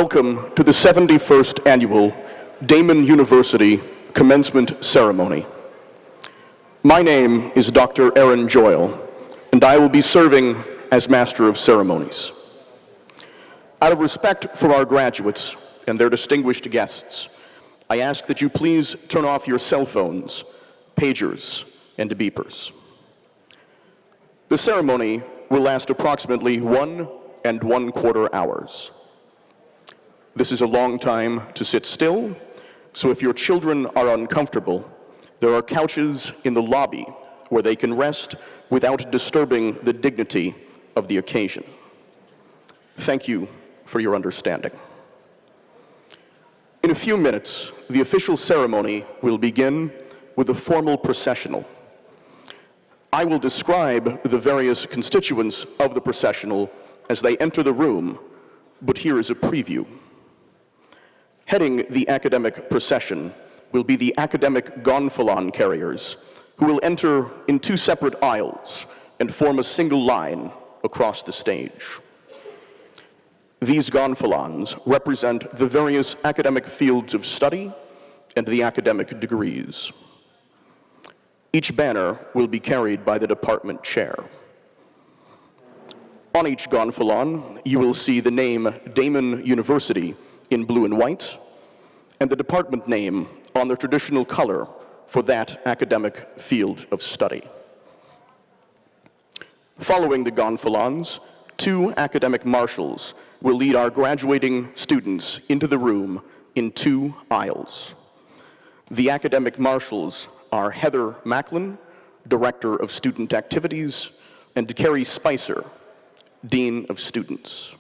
Welcome to the 71st Annual Daemen University Commencement Ceremony. My name is Dr. Aaron Joyle, and I will be serving as Master of Ceremonies. Out of respect for our graduates and their distinguished guests, I ask that you please turn off your cell phones, pagers, and beepers. The ceremony will last approximately 1 1/4 hours. This is a long time to sit still, so if your children are uncomfortable, there are couches in the lobby where they can rest without disturbing the dignity of the occasion. Thank you for your understanding. In a few minutes, the official ceremony will begin with a formal processional. I will describe the various constituents of the processional as they enter the room, but here is a preview. Heading the academic procession will be the academic gonfalon carriers, who will enter in 2 separate aisles and form a single line across the stage. These gonfalons represent the various academic fields of study and the academic degrees. Each banner will be carried by the department chair. On each gonfalon, you will see the name Daemen University in blue and white, and the department name on the traditional color for that academic field of study. Following the gonfalons, 2 academic marshals will lead our graduating students into the room in 2 aisles. The academic marshals are Heather Macklin, Director of Student Activities, and Carrie Spicer, Dean of Students.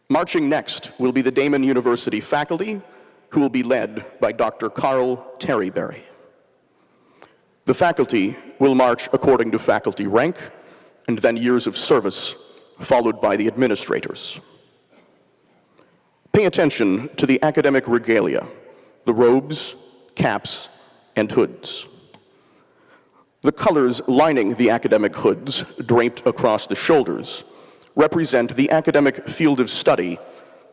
Marching next will be the Daemen University faculty, who will be led by Dr. Carl Terryberry. The faculty will march according to faculty rank and then years of service, followed by the administrators. Pay attention to the academic regalia, the robes, caps, and hoods. The colors lining the academic hoods, draped across the shoulders, represent the academic field of study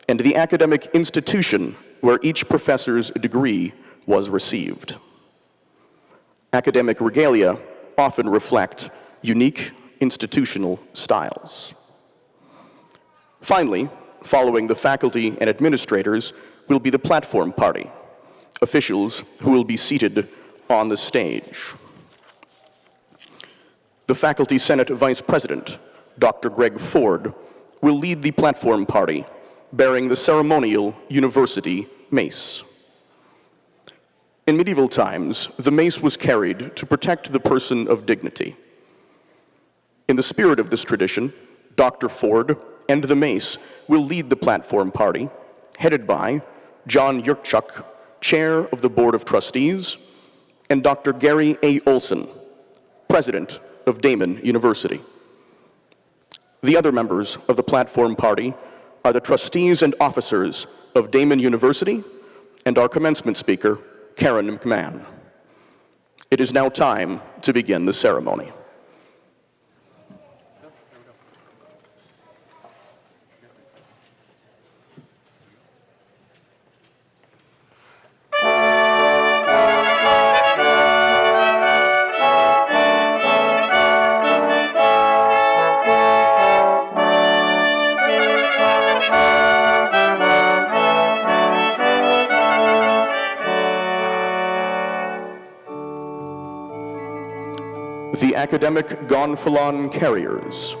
and the academic institution where each professor's degree was received. Academic regalia often reflect unique institutional styles. Finally, following the faculty and administrators will be the platform party, officials who will be seated on the stage. The Faculty Senate Vice President, Dr. Greg Ford, will lead the platform party, bearing the ceremonial university mace. In medieval times, the mace was carried to protect the person of dignity. In the spirit of this tradition, Dr. Ford and the mace will lead the platform party, headed by John Yurchuk, Chair of the Board of Trustees, and Dr. Gary A. Olson, President of Daemen University. The other members of the platform party are the trustees and officers of Daemen University and our commencement speaker, Karen McMahon. It is now time to begin the ceremony. The academic gonfalon carriers.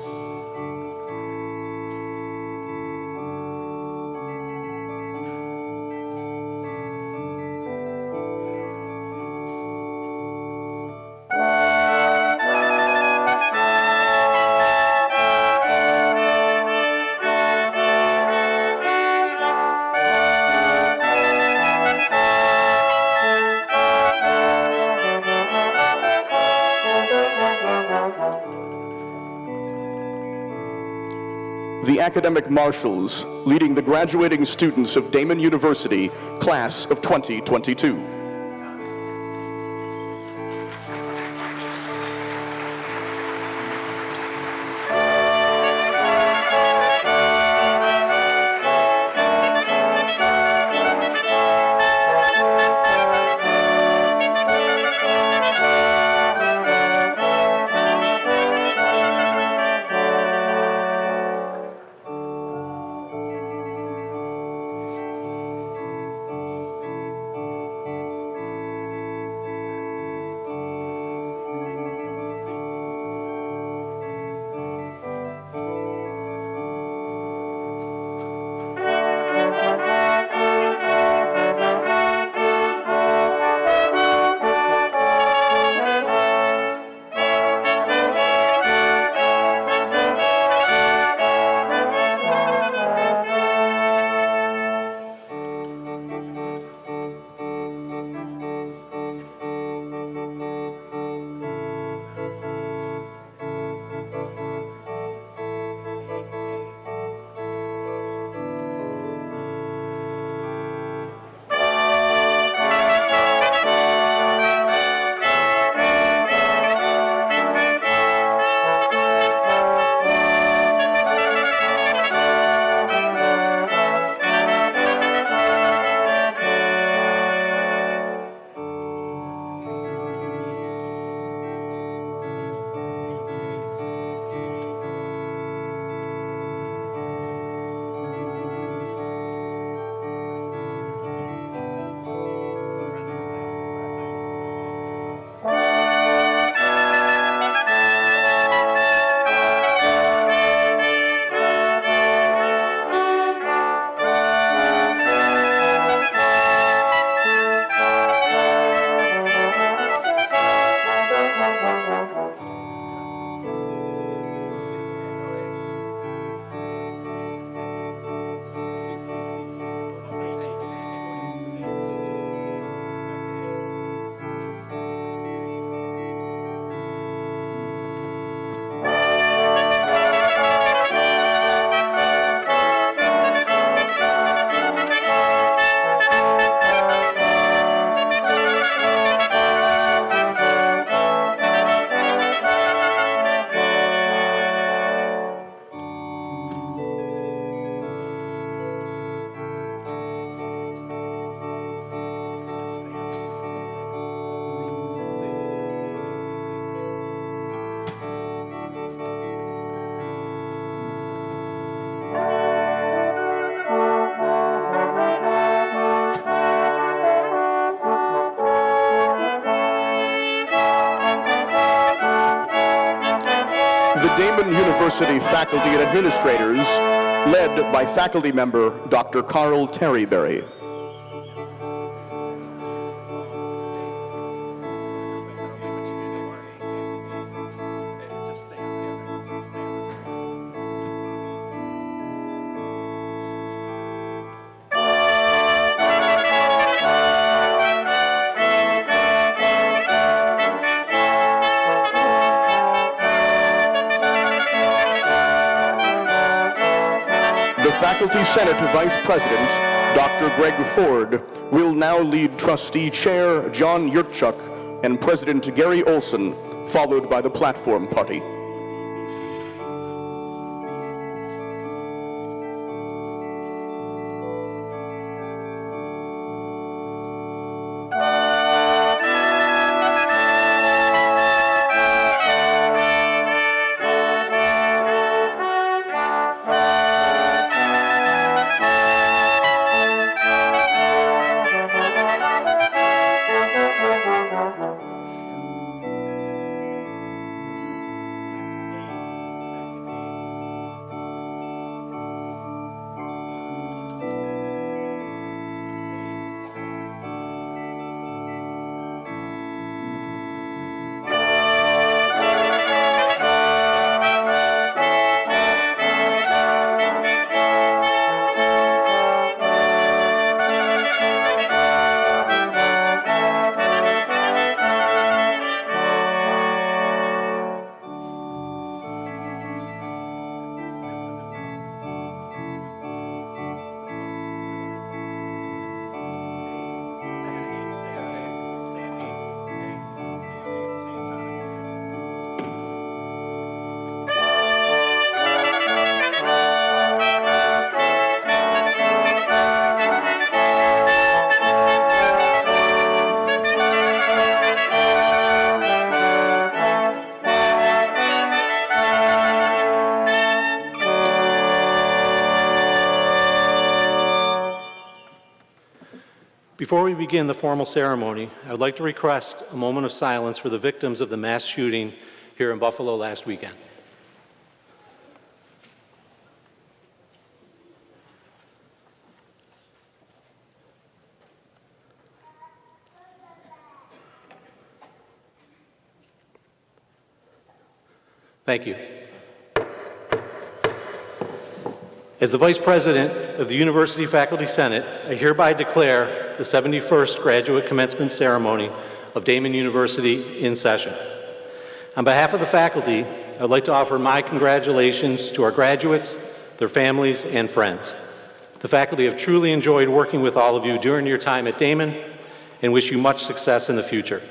The academic marshals leading the graduating students of Daemen University, class of 2022. the Daemen University faculty and administrators, led by faculty member Dr. Carl Terryberry. Faculty Senate Vice President, Dr. Greg Ford, will now lead Trustee Chair John Yurtchuk and President Gary Olson, followed by the platform party. Before we begin the formal ceremony, I would like to request a moment of silence for the victims of the mass shooting here in Buffalo last weekend. Thank you. As the Vice President of the University Faculty Senate, I hereby declare the 71st Graduate Commencement Ceremony of Daemen University in session. On behalf of the faculty, I would like to offer my congratulations to our graduates, their families, and friends. The faculty have truly enjoyed working with all of you during your time at Daemen and wish you much success in the future.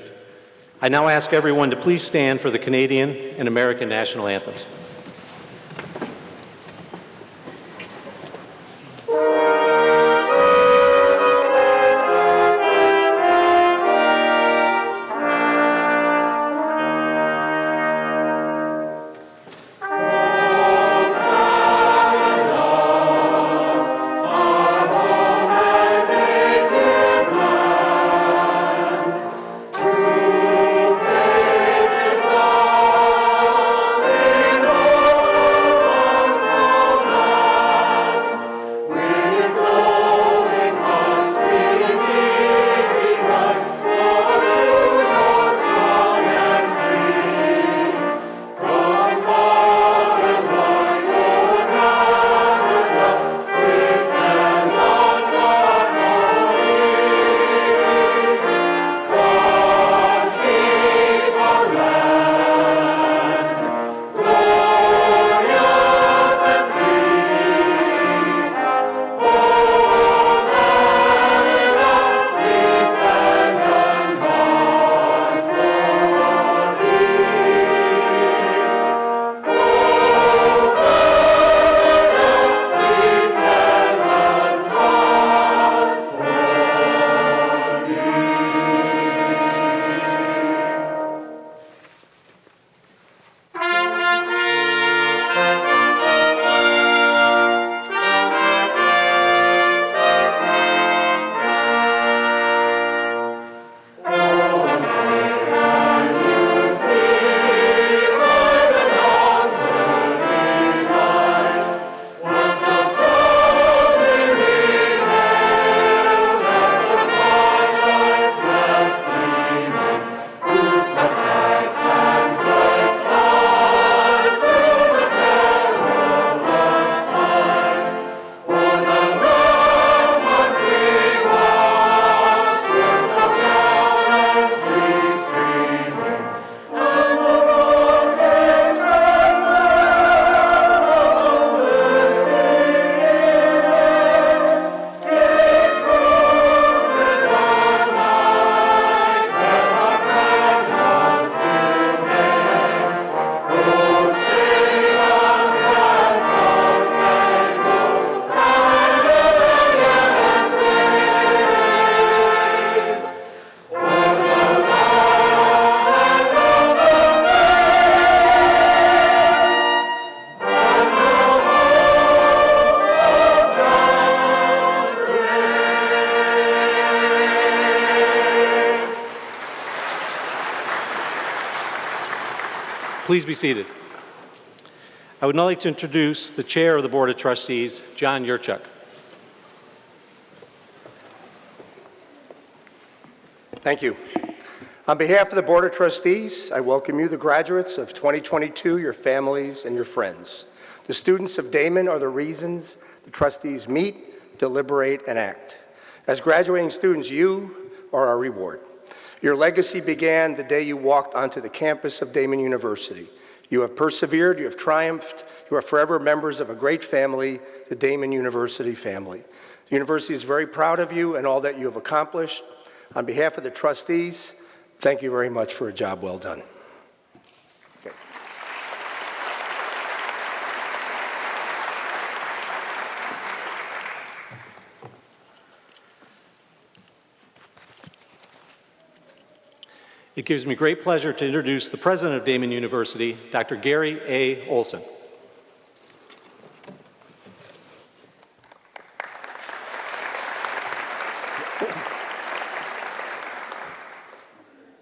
I now ask everyone to please stand for the Canadian and American national anthems. Thank you. Please be seated. I would now like to introduce the Chair of the Board of Trustees, John Yurchuk. Thank you. On behalf of the Board of Trustees, I welcome you, the graduates of 2022, your families, and your friends. The students of Daemen are the reasons the trustees meet, deliberate, and act. As graduating students, you are our reward. Your legacy began the day you walked onto the campus of Daemen University. You have persevered, you have triumphed, you are forever members of a great family, the Daemen University family. The university is very proud of you and all that you have accomplished. On behalf of the trustees, thank you very much for a job well done. Okay. It gives me great pleasure to introduce the president of Daemen University, Dr. Gary A. Olson.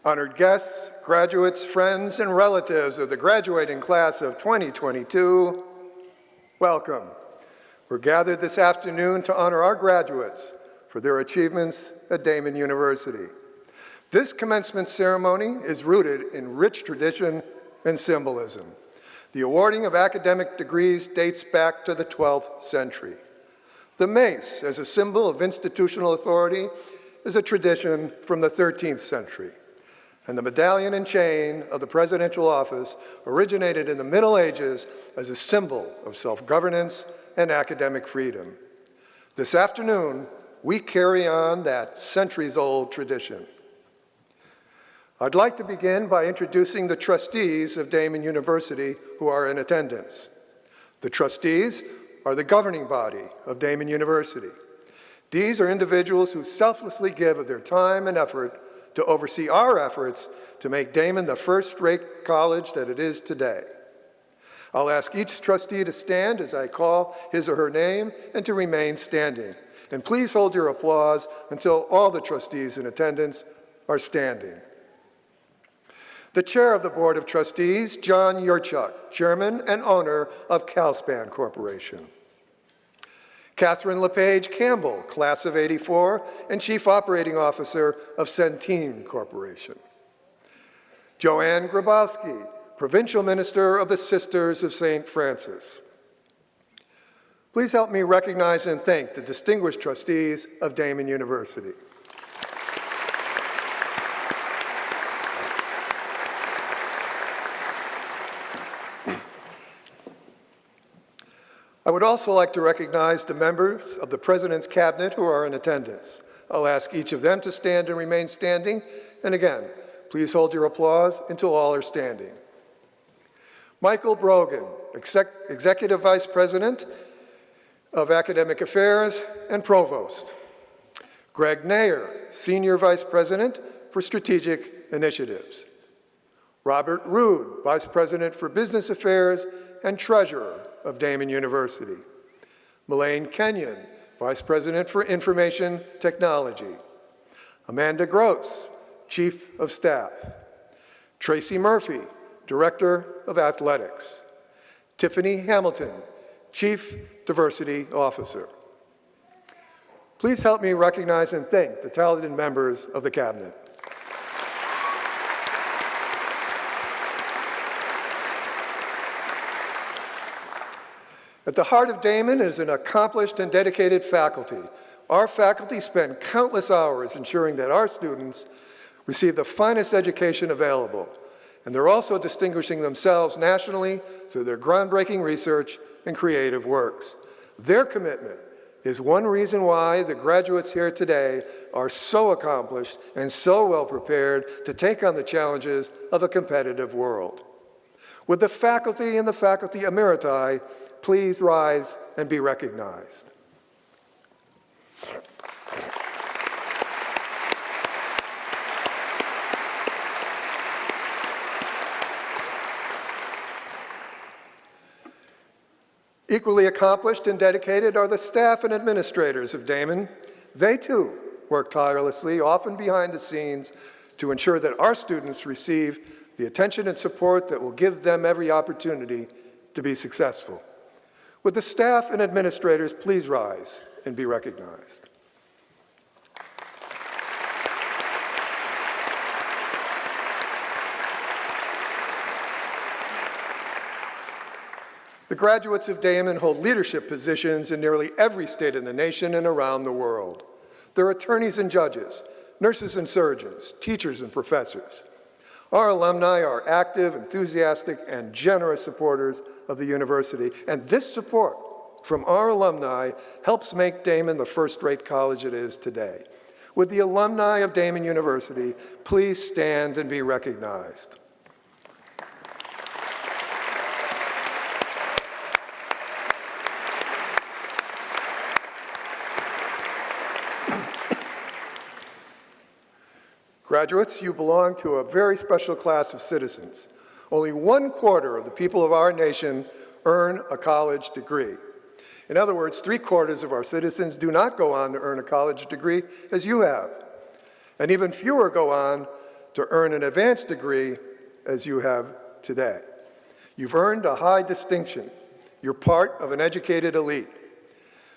Honored guests, graduates, friends, and relatives of the graduating class of 2022, welcome. We're gathered this afternoon to honor our graduates for their achievements at Daemen University. This commencement ceremony is rooted in rich tradition and symbolism. The awarding of academic degrees dates back to the 12th century. The mace, as a symbol of institutional authority, is a tradition from the 13th century. And the medallion and chain of the presidential office originated in the Middle Ages as a symbol of self-governance and academic freedom. This afternoon, we carry on that centuries-old tradition. I'd like to begin by introducing the trustees of Daemen University who are in attendance. The trustees are the governing body of Daemen University. These are individuals who selflessly give of their time and effort to oversee our efforts to make Daemen the first-rate college that it is today. I'll ask each trustee to stand as I call his or her name and to remain standing. And please hold your applause until all the trustees in attendance are standing. The chair of the Board of Trustees, John Yurchuk, chairman and owner of Calspan Corporation. Catherine LePage Campbell, class of '84, and Chief Operating Officer of Centene Corporation. Joanne Grabowski, Provincial Minister of the Sisters of St. Francis. Please help me recognize and thank the distinguished trustees of Daemen University. I would also like to recognize the members of the President's Cabinet who are in attendance. I'll ask each of them to stand and remain standing. And again, please hold your applause until all are standing. Michael Brogan, Executive Vice President of Academic Affairs and Provost. Greg Nair, Senior Vice President for Strategic Initiatives. Robert Rood, Vice President for Business Affairs and Treasurer of Daemen University. Melaine Kenyon, Vice President for Information Technology. Amanda Gross, Chief of Staff. Tracy Murphy, Director of Athletics. Tiffany Hamilton, Chief Diversity Officer. Please help me recognize and thank the talented members of the Cabinet. At the heart of Daemen is an accomplished and dedicated faculty. Our faculty spend countless hours ensuring that our students receive the finest education available, and they're also distinguishing themselves nationally through their groundbreaking research and creative works. Their commitment is one reason why the graduates here today are so accomplished and so well prepared to take on the challenges of a competitive world. Would the faculty and the faculty emeriti please rise and be recognized. Equally accomplished and dedicated are the staff and administrators of Daemen. They too work tirelessly, often behind the scenes, to ensure that our students receive the attention and support that will give them every opportunity to be successful. Would the staff and administrators please rise and be recognized? The graduates of Daemen hold leadership positions in nearly every state in the nation and around the world. They're attorneys and judges, nurses and surgeons, teachers and professors. Our alumni are active, enthusiastic, and generous supporters of the university, and this support from our alumni helps make Daemen the first-rate college it is today. Would the alumni of Daemen University please stand and be recognized? Graduates, you belong to a very special class of citizens. Only 1/4 of the people of our nation earn a college degree. In other words, 3/4 of our citizens do not go on to earn a college degree as you have. And even fewer go on to earn an advanced degree as you have today. You've earned a high distinction. You're part of an educated elite.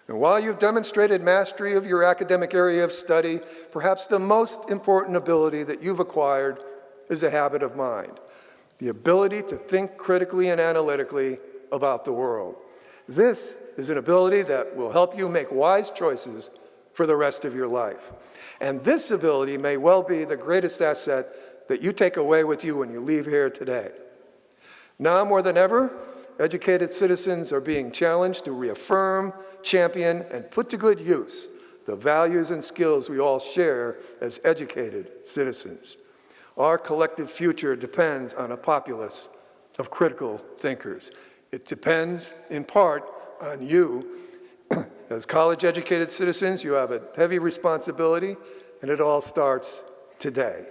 And while you've demonstrated mastery of your academic area of study, perhaps the most important ability that you've acquired is a habit of mind, the ability to think critically and analytically about the world. This is an ability that will help you make wise choices for the rest of your life. And this ability may well be the greatest asset that you take away with you when you leave here today. Now more than ever, educated citizens are being challenged to reaffirm, champion, and put to good use the values and skills we all share as educated citizens. Our collective future depends on a populace of critical thinkers. It depends, in part, on you. As college-educated citizens, you have a heavy responsibility, and it all starts today.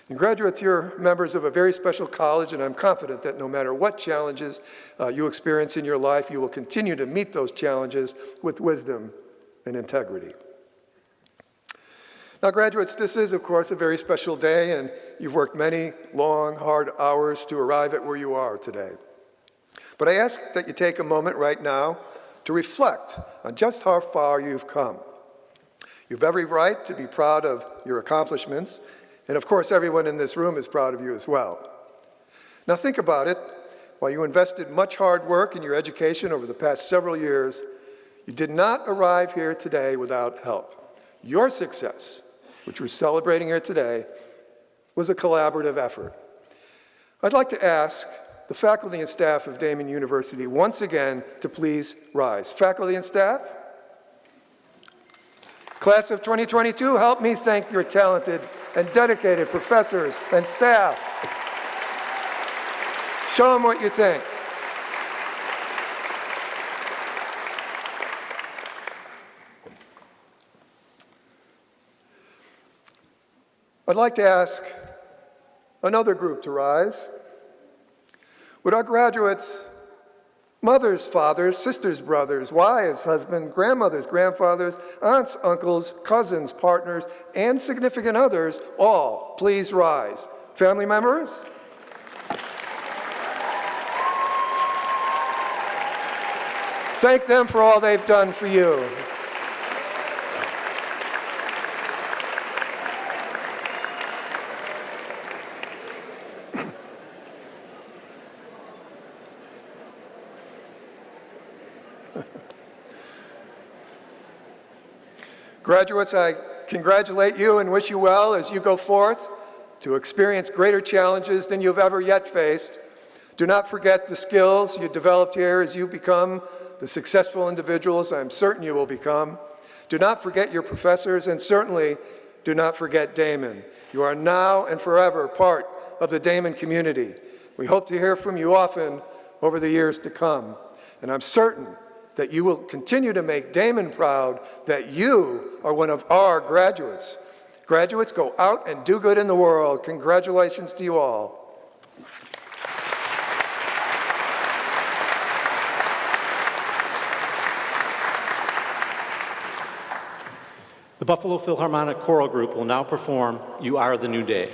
And graduates, you're members of a very special college, and I'm confident that no matter what challenges you experience in your life, you will continue to meet those challenges with wisdom and integrity. Now, graduates, this is, of course, a very special day, and you've worked many long, hard hours to arrive at where you are today. But I ask that you take a moment right now to reflect on just how far you've come. You have every right to be proud of your accomplishments, and of course, everyone in this room is proud of you as well. Now think about it. While you invested much hard work in your education over the past several years, you did not arrive here today without help. Your success, which we're celebrating here today, was a collaborative effort. I'd like to ask the faculty and staff of Daemen University once again to please rise. Faculty and staff? Class of 2022, help me thank your talented and dedicated professors and staff. Show them what you think. I'd like to ask another group to rise. Would our graduates, mothers, fathers, sisters, brothers, wives, husbands, grandmothers, grandfathers, aunts, uncles, cousins, partners, and significant others, all please rise. Family members? Thank them for all they've done for you. Graduates, I congratulate you and wish you well as you go forth to experience greater challenges than you've ever yet faced. Do not forget the skills you developed here as you become the successful individuals I'm certain you will become. Do not forget your professors, and certainly do not forget Daemen. You are now and forever part of the Daemen community. We hope to hear from you often over the years to come, and I'm certain that you will continue to make Daemen proud that you are one of our graduates. Graduates, go out and do good in the world. Congratulations to you all. The Buffalo Philharmonic Choral Group will now perform "You Are the New Day."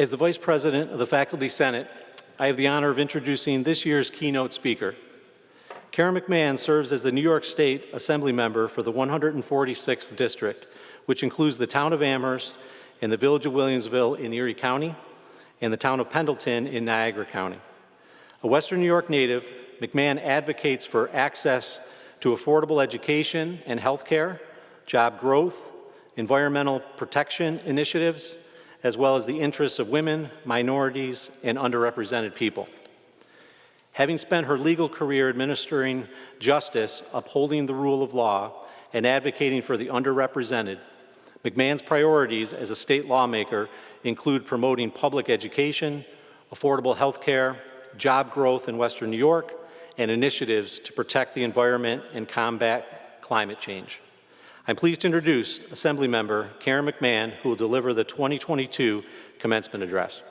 As the Vice President of the Faculty Senate, I have the honor of introducing this year's keynote speaker. Karen McMahon serves as the New York State Assembly member for the 146th District, which includes the town of Amherst and the village of Williamsville in Erie County and the town of Pendleton in Niagara County. A Western New York native, McMahon advocates for access to affordable education and health care, job growth, environmental protection initiatives, as well as the interests of women, minorities, and underrepresented people. Having spent her legal career administering justice, upholding the rule of law, and advocating for the underrepresented, McMahon's priorities as a state lawmaker include promoting public education, affordable health care, job growth in Western New York, and initiatives to protect the environment and combat climate change. I'm pleased to introduce Assemblymember Karen McMahon, who will deliver the 2022 commencement address.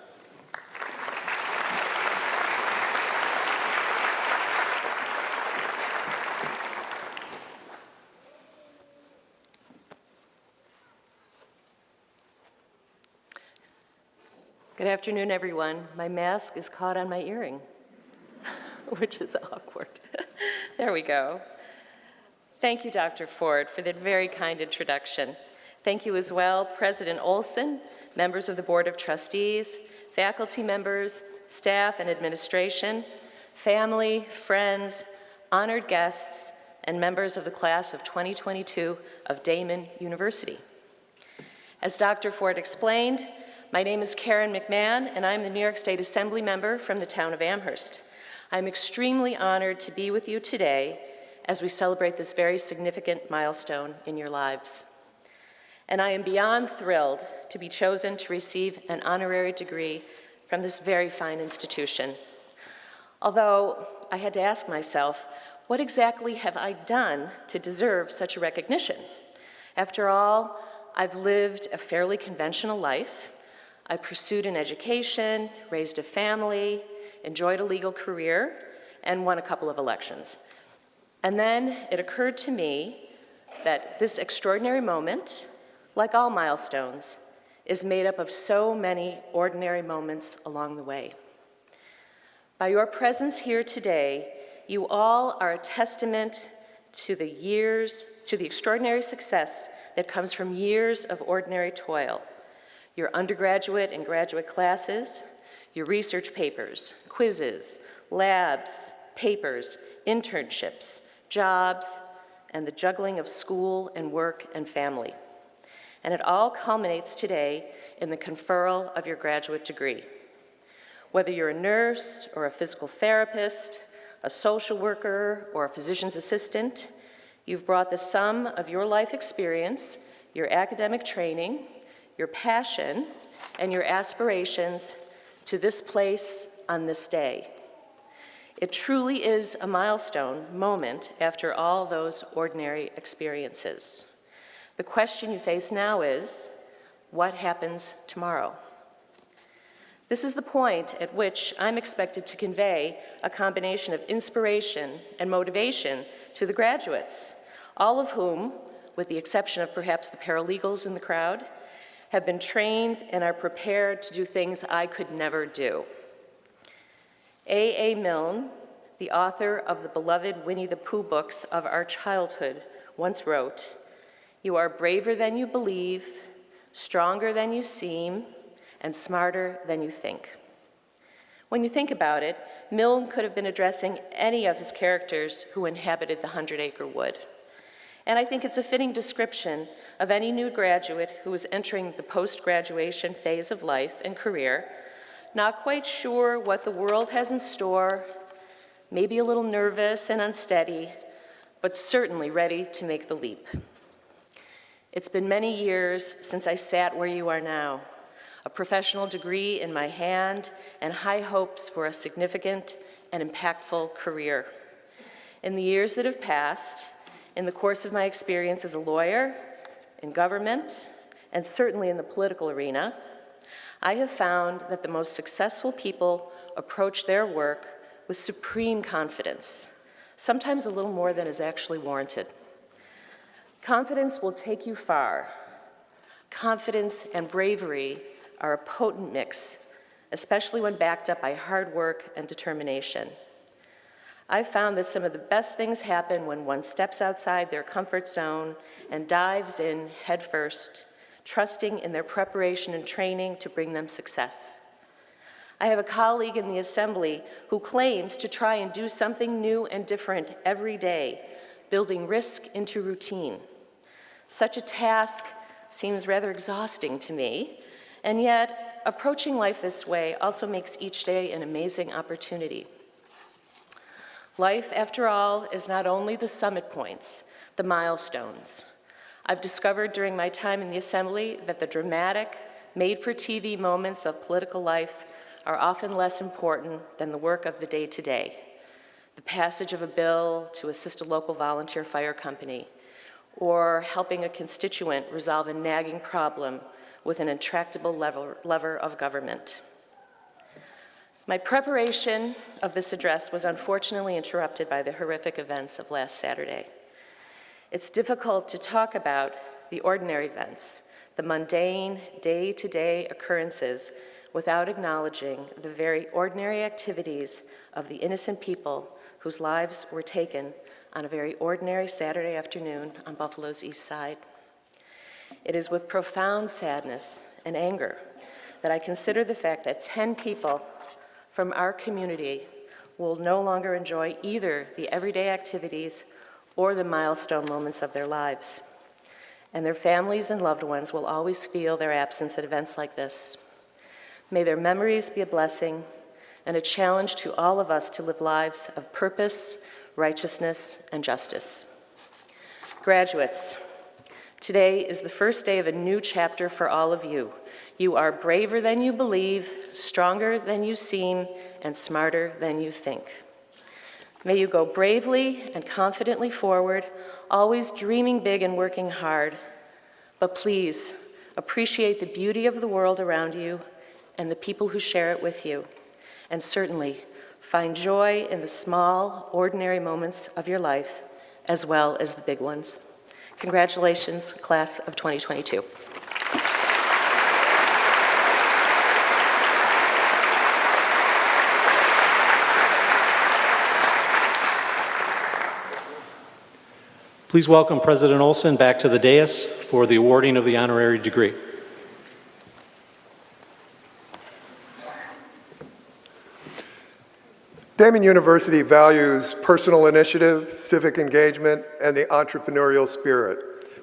Good afternoon, everyone. My mask is caught on my earring, which is awkward. There we go. Thank you, Dr. Ford, for that very kind introduction. Thank you as well, President Olson, members of the Board of Trustees, faculty members, staff and administration, family, friends, honored guests, and members of the class of 2022 of Daemen University. As Dr. Ford explained, my name is Karen McMahon, and I'm the New York State Assembly member from the town of Amherst. I'm extremely honored to be with you today as we celebrate this very significant milestone in your lives. And I am beyond thrilled to be chosen to receive an honorary degree from this very fine institution. Although I had to ask myself, what exactly have I done to deserve such a recognition? After all, I've lived a fairly conventional life. I pursued an education, raised a family, enjoyed a legal career, and won a couple of elections. And then it occurred to me that this extraordinary moment, like all milestones, is made up of so many ordinary moments along the way. By your presence here today, you all are a testament to the extraordinary success that comes from years of ordinary toil. Your undergraduate and graduate classes, your research papers, quizzes, labs, papers, internships, jobs, and the juggling of school and work and family. And it all culminates today in the conferral of your graduate degree. Whether you're a nurse or a physical therapist, a social worker, or a physician's assistant, you've brought the sum of your life experience, your academic training, your passion, and your aspirations to this place on this day. It truly is a milestone moment after all those ordinary experiences. The question you face now is, what happens tomorrow? This is the point at which I'm expected to convey a combination of inspiration and motivation to the graduates, all of whom, with the exception of perhaps the paralegals in the crowd, have been trained and are prepared to do things I could never do. A. Milne, the author of the beloved Winnie the Pooh books of our childhood, once wrote, "You are braver than you believe, stronger than you seem, and smarter than you think." When you think about it, Milne could have been addressing any of his characters who inhabited the 100-acre wood. And I think it's a fitting description of any new graduate who is entering the post-graduation phase of life and career, not quite sure what the world has in store, maybe a little nervous and unsteady, but certainly ready to make the leap. It's been many years since I sat where you are now, a professional degree in my hand and high hopes for a significant and impactful career. In the years that have passed, in the course of my experience as a lawyer, in government, and certainly in the political arena, I have found that the most successful people approach their work with supreme confidence, sometimes a little more than is actually warranted. Confidence will take you far. Confidence and bravery are a potent mix, especially when backed up by hard work and determination. I've found that some of the best things happen when one steps outside their comfort zone and dives in headfirst, trusting in their preparation and training to bring them success. I have a colleague in the Assembly who claims to try and do something new and different every day, building risk into routine. Such a task seems rather exhausting to me, and yet approaching life this way also makes each day an amazing opportunity. Life, after all, is not only the summit points, the milestones. I've discovered during my time in the Assembly that the dramatic, made-for-TV moments of political life are often less important than the work of the day-to-day. The passage of a bill to assist a local volunteer fire company, or helping a constituent resolve a nagging problem with an intractable lever of government. My preparation of this address was unfortunately interrupted by the horrific events of last Saturday. It's difficult to talk about the ordinary events, the mundane, day-to-day occurrences, without acknowledging the very ordinary activities of the innocent people whose lives were taken on a very ordinary Saturday afternoon on Buffalo's East Side. It is with profound sadness and anger that I consider the fact that 10 people from our community will no longer enjoy either the everyday activities or the milestone moments of their lives. And their families and loved ones will always feel their absence at events like this. May their memories be a blessing and a challenge to all of us to live lives of purpose, righteousness, and justice. Graduates, today is the first day of a new chapter for all of you. You are braver than you believe, stronger than you seem, and smarter than you think. May you go bravely and confidently forward, always dreaming big and working hard. But please, appreciate the beauty of the world around you and the people who share it with you. And certainly, find joy in the small, ordinary moments of your life, as well as the big ones. Congratulations, class of 2022. Please welcome President Olson back to the dais for the awarding of the honorary degree. Daemen University values personal initiative, civic engagement, and the entrepreneurial spirit.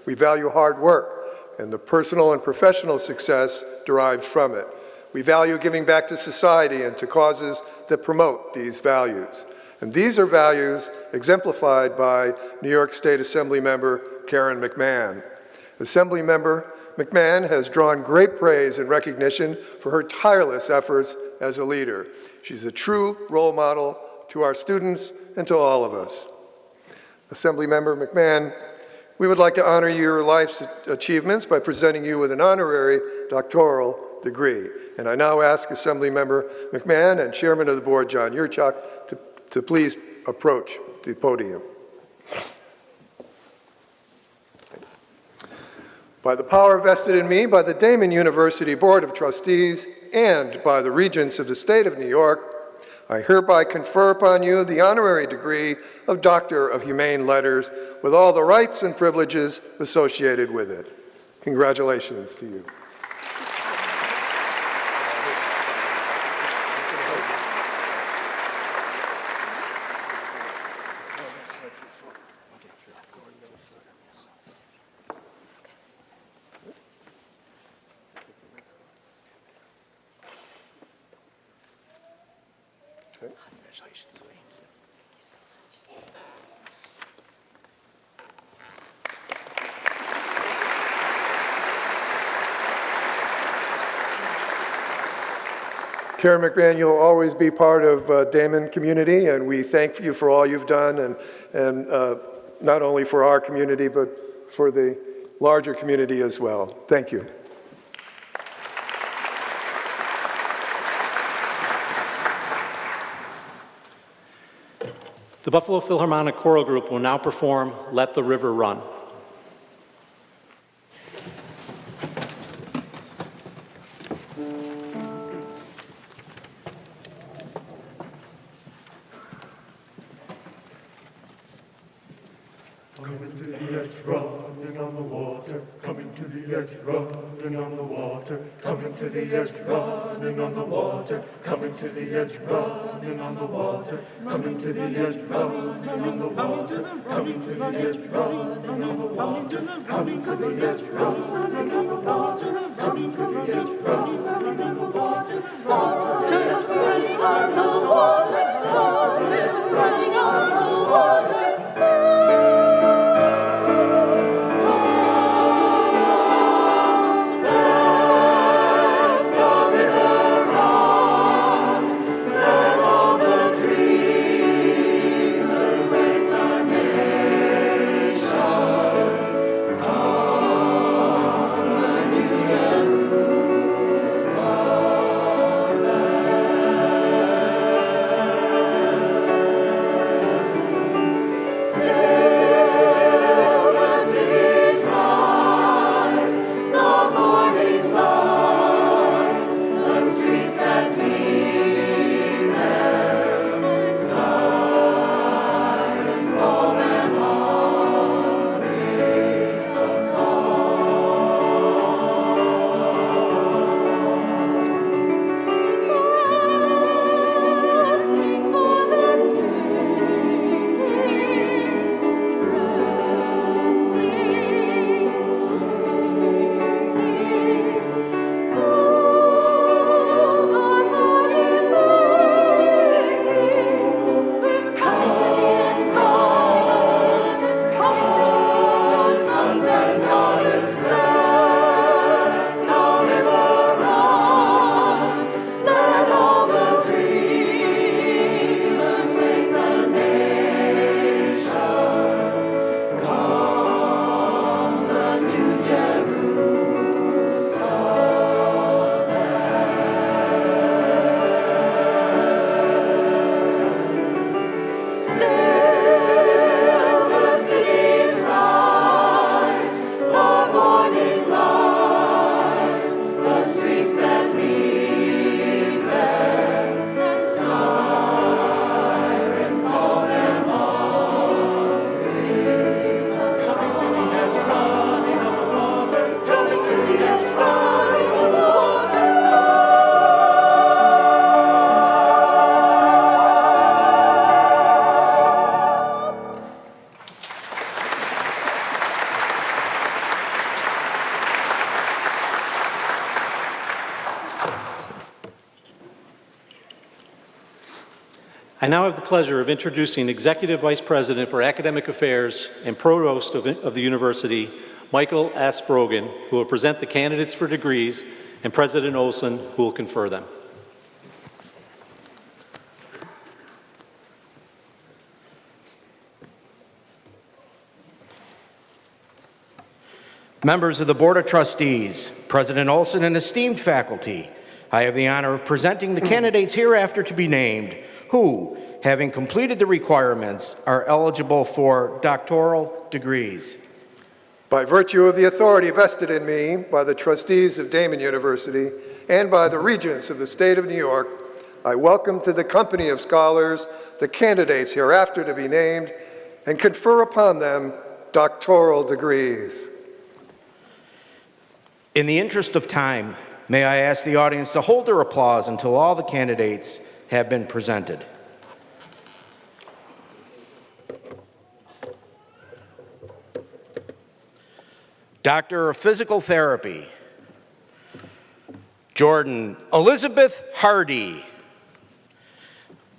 We value hard work and the personal and professional success derived from it. We value giving back to society and to causes that promote these values. And these are values exemplified by New York State Assembly member Karen McMahon. Assembly member McMahon has drawn great praise and recognition for her tireless efforts as a leader. She's a true role model to our students and to all of us. Assemblymember McMahon, we would like to honor your life's achievements by presenting you with an honorary doctoral degree. And I now ask Assemblymember McMahon and Chairman of the Board, John Yurchak, to please approach the podium. By the power vested in me by the Daemen University Board of Trustees and by the Regents of the State of New York, I hereby confer upon you the honorary degree of Doctor of Humane Letters with all the rights and privileges associated with it. Congratulations to you. Karen McMahon, you'll always be part of Daemen community, and we thank you for all you've done, and not only for our community, but for the larger community as well. Thank you. The Buffalo Philharmonic Choral Group will now perform Let the River Run. Coming to the edge, running on the water. Coming to the edge, running on the water. Coming to the edge, running on the water. Coming to the edge, running on the water. Coming to the edge, running on the water. Coming to the edge, running on the water. Coming to the edge, running on the water. Coming to the edge, running on the water. Running on the water. Running on the water. I now have the pleasure of introducing Executive Vice President for Academic Affairs and Provost of the University, Michael S. Brogan, who will present the candidates for degrees, and President Olson, who will confer them. Members of the Board of Trustees, President Olson, and esteemed faculty, I have the honor of presenting the candidates hereafter to be named who, having completed the requirements, are eligible for doctoral degrees. By virtue of the authority vested in me by the trustees of Daemen University and by the Regents of the State of New York, I welcome to the company of scholars the candidates hereafter to be named and confer upon them doctoral degrees. In the interest of time, may I ask the audience to hold their applause until all the candidates have been presented. Doctor of Physical Therapy, Jordan Elizabeth Hardy,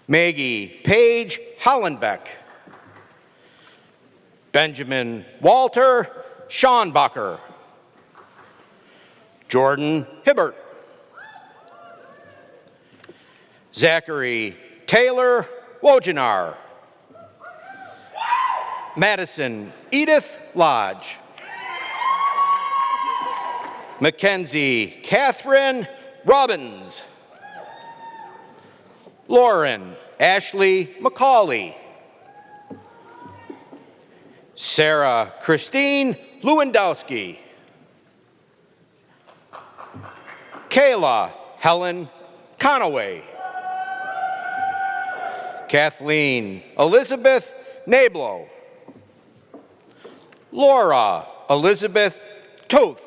Maggie Paige Hollenbeck, Benjamin Walter Schonbacher, Jordan Hibbert, Zachary Taylor Wojenar, Madison Edith Lodge, Mackenzie Catherine Robbins, Lauren Ashley McCauley, Sarah Christine Lewandowski, Kayla Helen Conaway, Kathleen Elizabeth Nablo, Laura Elizabeth Toth.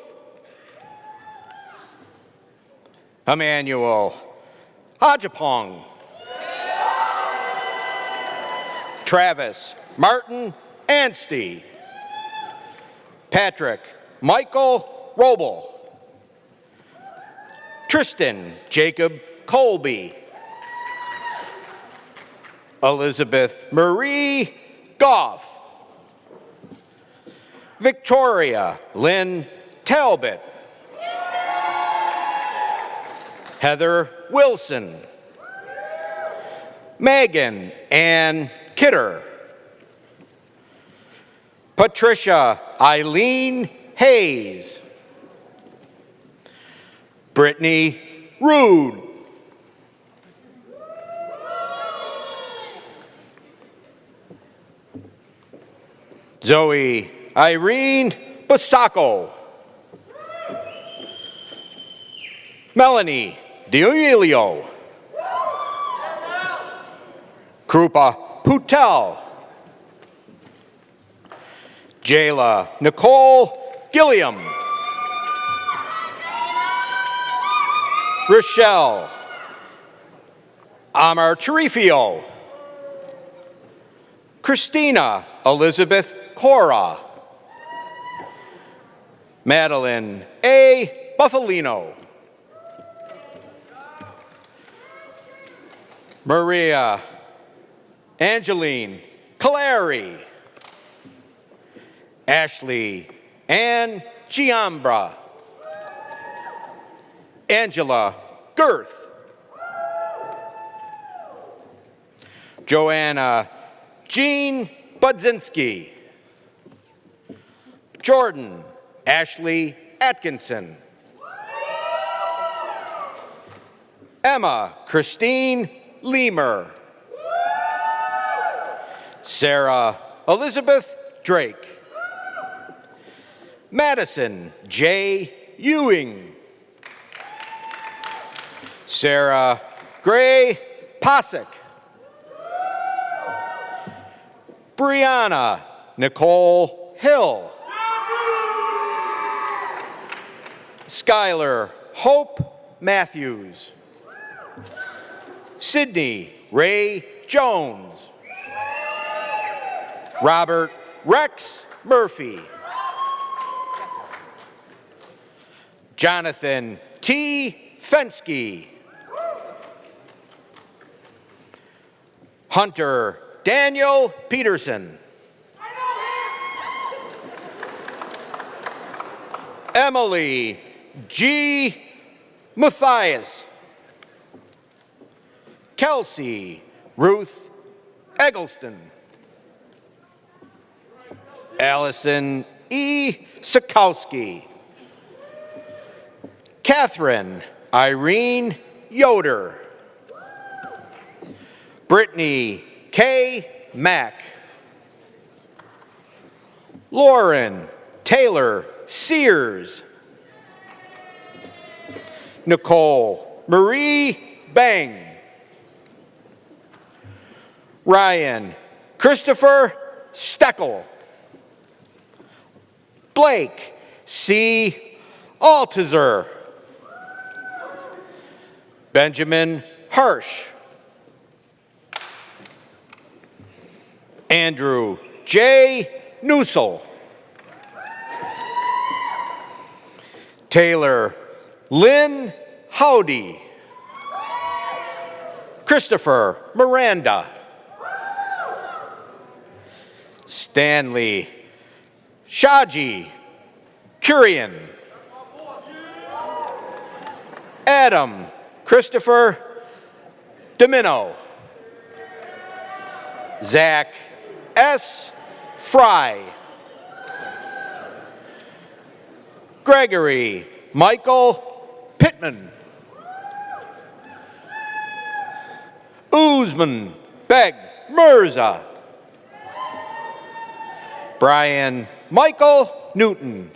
Emmanuel Hajapong. Travis Martin Anstey. Patrick Michael Roble. Tristan Jacob Colby. Elizabeth Marie Goff. Victoria Lynn Talbot. Heather Wilson. Megan Ann Kidder. Patricia Eileen Hayes. Brittany Rude. Zoe Irene Basacco. Melanie D'Aurelio. Krupa Putel. Jayla Nicole Gilliam. Rochelle Amar Tarifio. Christina Elizabeth Cora. Madeline A. Buffalino. Maria Angeline Calari. Ashley Ann Giambra. Angela Girth. Joanna Jean Budzinski. Jordan Ashley Atkinson. Emma Christine Leamer. Sarah Elizabeth Drake. Madison J. Ewing. Sarah Gray Posick. Brianna Nicole Hill. Skylar Hope Matthews. Sydney Ray Jones. Robert Rex Murphy. Jonathan T. Fensky. Hunter Daniel Peterson. Emily G. Matthias. Kelsey Ruth Eggleston. Allison E. Sikowski. Catherine Irene Yoder. Brittany K. Mack. Lauren Taylor Sears. Nicole Marie Bang. Ryan Christopher Steckel. Blake C. Altizer. Benjamin Hirsch. Andrew J. Newsel. Taylor Lynn Howdy. Christopher Miranda. Stanley Shaji Curian. Adam Christopher Domino. Zach S. Fry. Gregory Michael Pittman. Uzman Beg Mirza. Brian Michael Newton.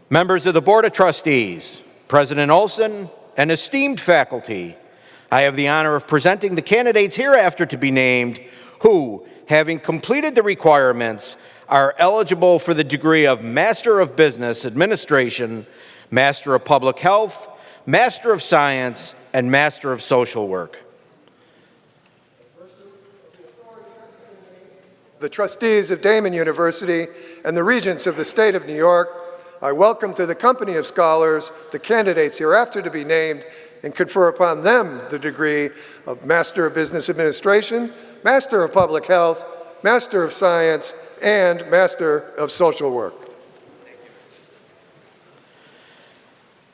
Members of the Board of Trustees, President Olson, and esteemed faculty, I have the honor of presenting the candidates hereafter to be named who, having completed the requirements, are eligible for the degree of Master of Business Administration, Master of Public Health, Master of Science, and Master of Social Work. The trustees of Daemen University and the regents of the state of New York, I welcome to the company of scholars the candidates hereafter to be named and confer upon them the degree of Master of Business Administration, Master of Public Health, Master of Science, and Master of Social Work.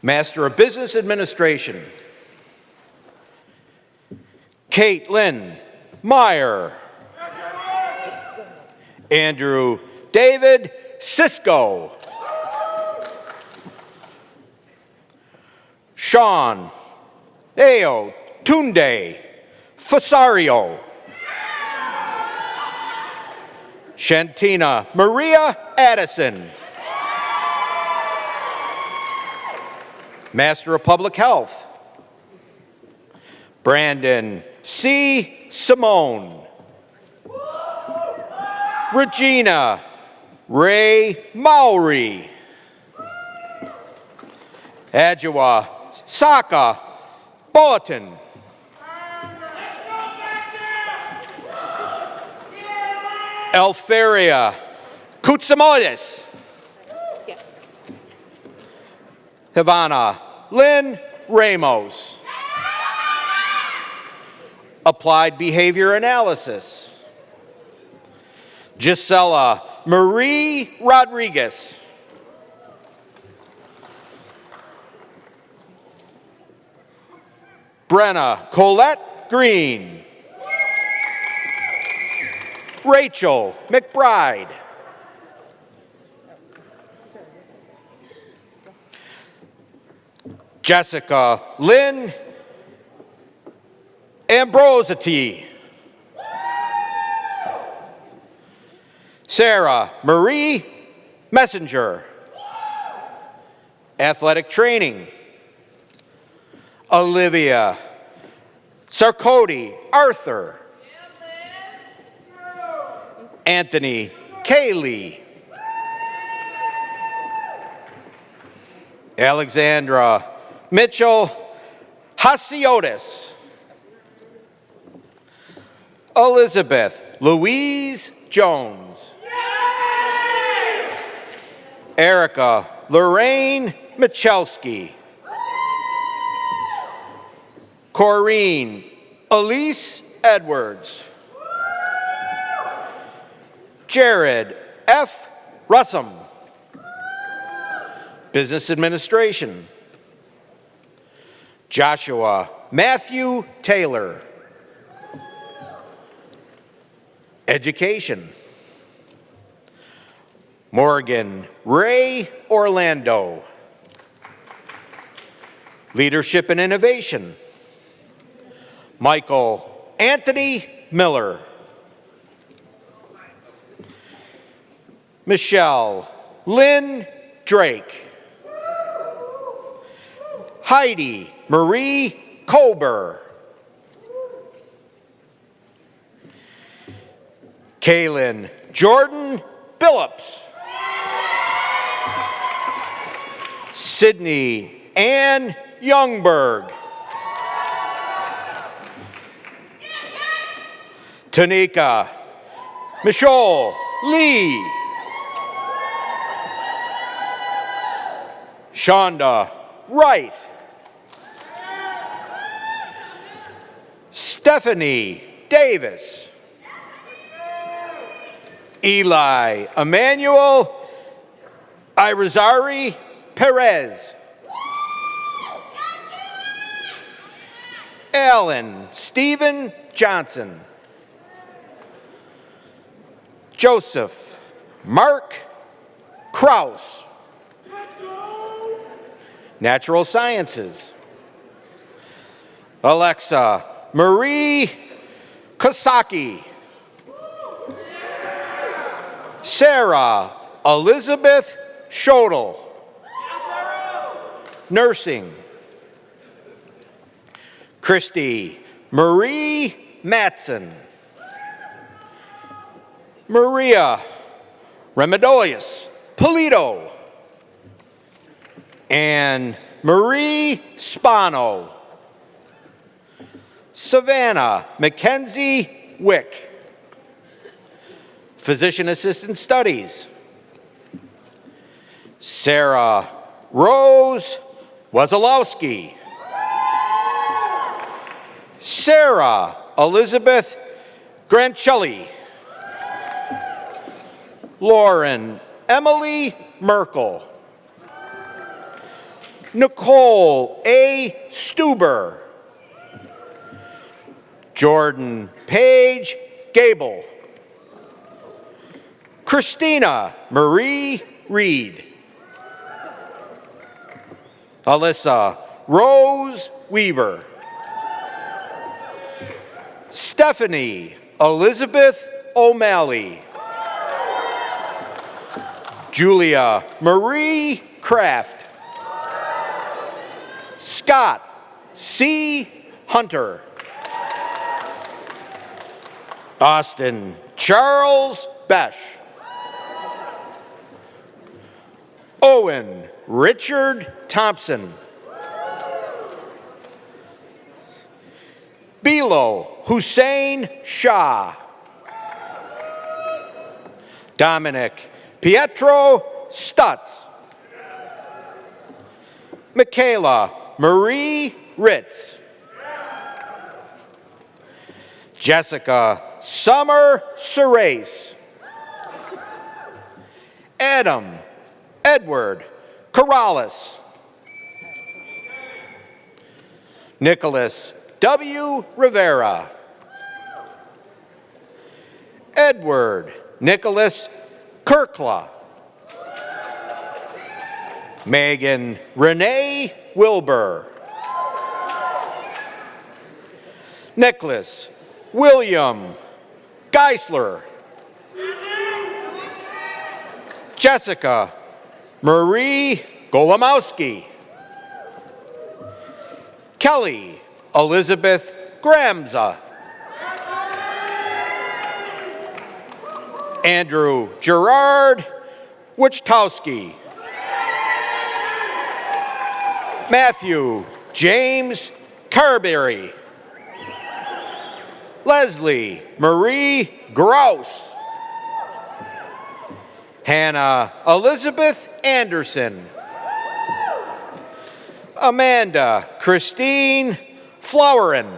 Master of Business Administration, Caitlin Meyer. Andrew David Cisco. Sean Eo Tunde Fasario. Shantina Maria Addison. Master of Public Health, Brandon C. Simone. Regina Ray Maury. Adjoa Saka Bulletin. Elferia Koutsamodis. Havana Lynn Ramos. Applied Behavior Analysis, Gisela Marie Rodriguez. Brenna Colette Green. Rachel McBride. Jessica Lynn Ambrosity. Sarah Marie Messenger. Athletic Training, Olivia Sarkody Arthur. Anthony Kaylee. Alexandra Mitchell Hasiotis. Elizabeth Louise Jones. Erica Lorraine Michalski. Corrine Elise Edwards. Jared F. Russum. Business Administration, Joshua Matthew Taylor. Education, Morgan Ray Orlando. Leadership and Innovation, Michael Anthony Miller. Michelle Lynn Drake. Heidi Marie Kober. Kaylin Jordan Billups. Sydney Ann Youngberg. Tanika Michelle Lee. Shonda Wright. Stephanie Davis. Eli Emmanuel Irizarry Perez. Alan Stephen Johnson. Joseph Mark Kraus. Natural Sciences, Alexa Marie Kosaki. Sarah Elizabeth Schodel. Nursing. Christy Marie Matson. Maria Remedios Polito. Anne Marie Spano. Savannah Mackenzie Wick. Physician Assistant Studies. Sarah Rose Wazalowski. Sarah Elizabeth Grancelli. Lauren Emily Merkel. Nicole A. Stuber. Jordan Paige Gable. Christina Marie Reed. Alyssa Rose Weaver. Stephanie Elizabeth O'Malley. Julia Marie Kraft. Scott C. Hunter. Austin Charles Besh. Owen Richard Thompson. Bilo Hussein Shah. Dominic Pietro Stutz. Michaela Marie Ritz. Jessica Summer Serace. Adam Edward Corrales. Nicholas W. Rivera. Edward Nicholas Kirkla. Megan Renee Wilbur. Nicholas William Geisler. Jessica Marie Golomowski. Kelly Elizabeth Gramza. Andrew Gerard Wichtowski. Matthew James Carberry. Leslie Marie Grouse. Hannah Elizabeth Anderson. Amanda Christine Flowerin.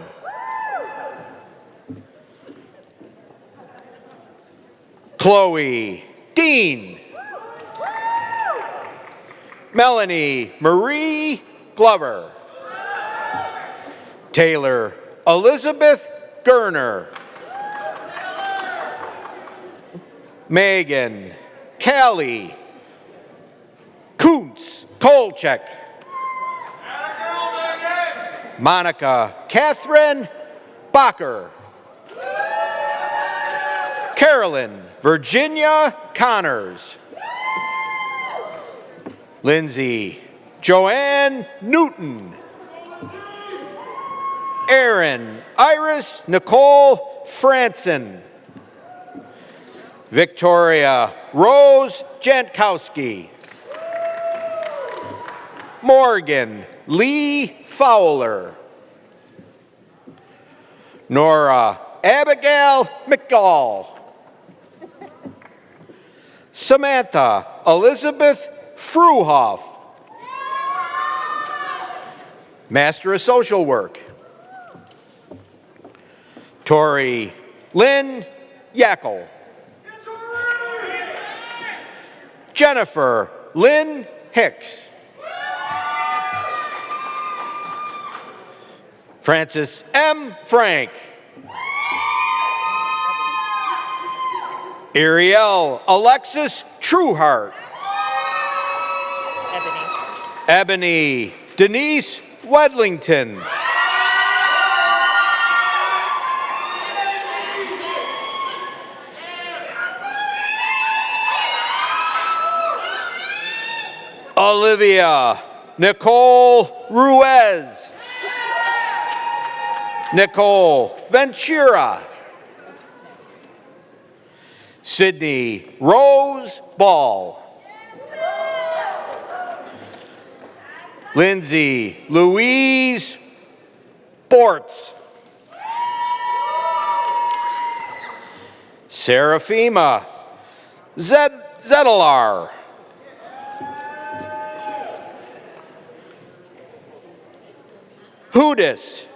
Chloe Dean. Melanie Marie Glover. Taylor Elizabeth Gerner. Megan Callie Kuntz Kolchek. Monica Catherine Bacher. Carolyn Virginia Connors. Lindsay Joanne Newton. Erin Iris Nicole Franson. Victoria Rose Jankowski. Morgan Lee Fowler. Nora Abigail McGall. Samantha Elizabeth Fruhoff. Master of Social Work. Tori Lynn Yackel. Jennifer Lynn Hicks. Francis M. Frank. Ariel Alexis Trueheart. Ebony Denise Wedlington. Olivia Nicole Ruiz. Nicole Ventura. Sydney Rose Ball. Lindsay Louise Bortz. Serafima Zedelar. Hudis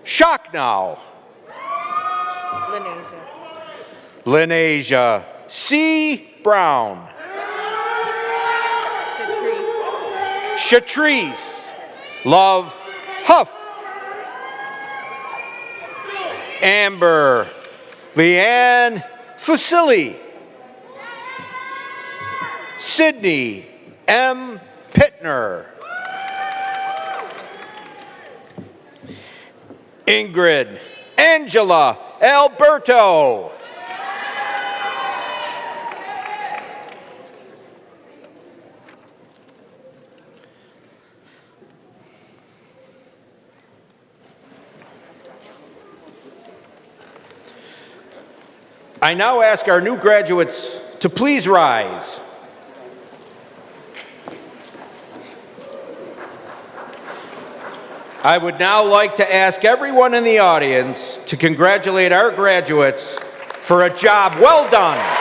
Shocknow. Lenasia C. Brown. Shatrice Love Huff. Amber Leanne Fusilli. Sydney M. Pittner. Ingrid Angela Alberto. I now ask our new graduates to please rise. I would now like to ask everyone in the audience to congratulate our graduates for a job well done.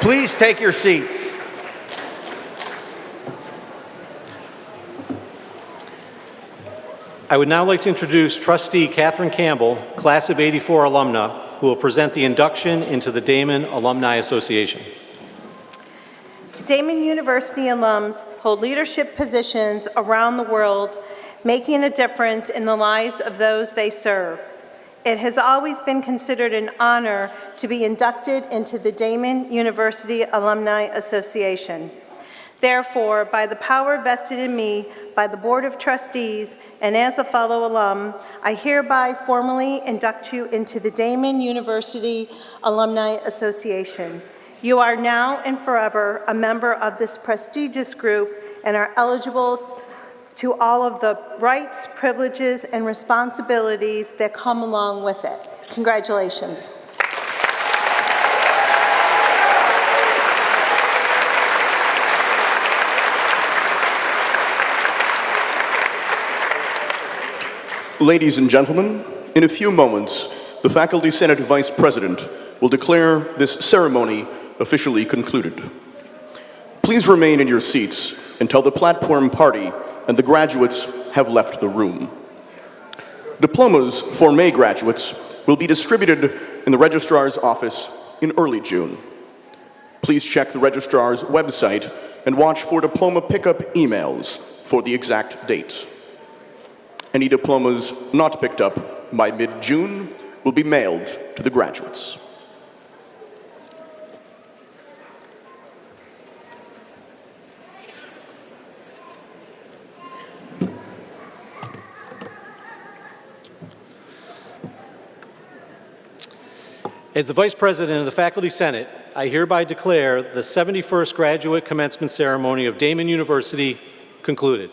Please take your seats. I would now like to introduce Trustee Catherine Campbell, Class of '84 alumna, who will present the induction into the Daemen Alumni Association. Daemen University alums hold leadership positions around the world, making a difference in the lives of those they serve. It has always been considered an honor to be inducted into the Daemen University Alumni Association. Therefore, by the power vested in me by the Board of Trustees and as a fellow alum, I hereby formally induct you into the Daemen University Alumni Association. You are now and forever a member of this prestigious group and are eligible to all of the rights, privileges, and responsibilities that come along with it. Congratulations. Ladies and gentlemen, in a few moments, the Faculty Senate Vice President will declare this ceremony officially concluded. Please remain in your seats until the platform party and the graduates have left the room. Diplomas for May graduates will be distributed in the registrar's office in early June. Please check the registrar's website and watch for diploma pickup emails for the exact date. Any diplomas not picked up by mid-June will be mailed to the graduates. As the Vice President of the Faculty Senate, I hereby declare the 71st Graduate Commencement Ceremony of Daemen University concluded.